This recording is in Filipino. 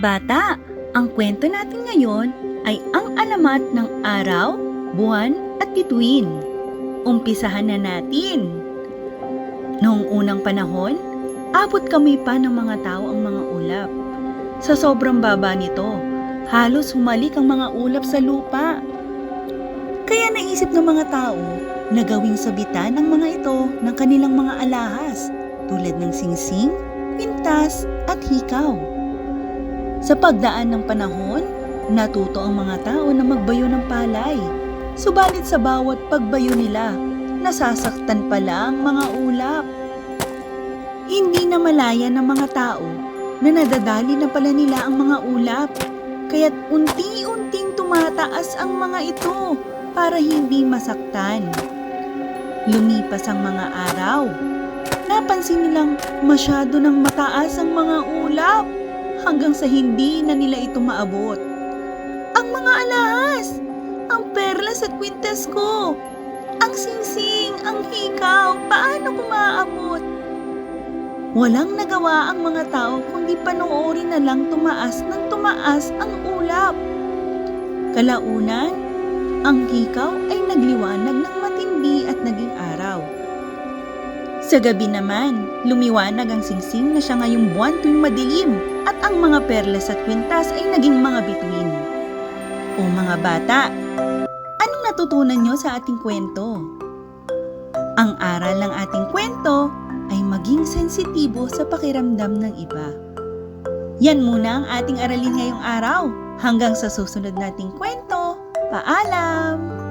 bata, ang kwento natin ngayon ay ang alamat ng araw, buwan at bituin. Umpisahan na natin. Noong unang panahon, abot kamay pa ng mga tao ang mga ulap. Sa sobrang baba nito, halos humalik ang mga ulap sa lupa. Kaya naisip ng mga tao na gawing sabitan ang mga ito ng kanilang mga alahas tulad ng singsing, pintas at hikaw. Sa pagdaan ng panahon, natuto ang mga tao na magbayo ng palay. Subalit sa bawat pagbayo nila, nasasaktan pala ang mga ulap. Hindi na malaya ng mga tao na nadadali na pala nila ang mga ulap, kaya't unti-unting tumataas ang mga ito para hindi masaktan. Lumipas ang mga araw. Napansin nilang masyado nang mataas ang mga ulap hanggang sa hindi na nila ito maabot. Ang mga alahas, ang perlas at kwintas ko, ang singsing, ang hikaw, paano ko maaabot? Walang nagawa ang mga tao kundi panoorin na lang tumaas ng tumaas ang ulap. Kalaunan, ang hikaw ay nagliwanag ng matindi at naging araw. Sa gabi naman, lumiwanag ang singsing na siya ngayong buwan tuwing madilim at ang mga perlas at kwintas ay naging mga bituin. O mga bata, anong natutunan nyo sa ating kwento? Ang aral ng ating kwento ay maging sensitibo sa pakiramdam ng iba. Yan muna ang ating aralin ngayong araw. Hanggang sa susunod nating kwento. Paalam!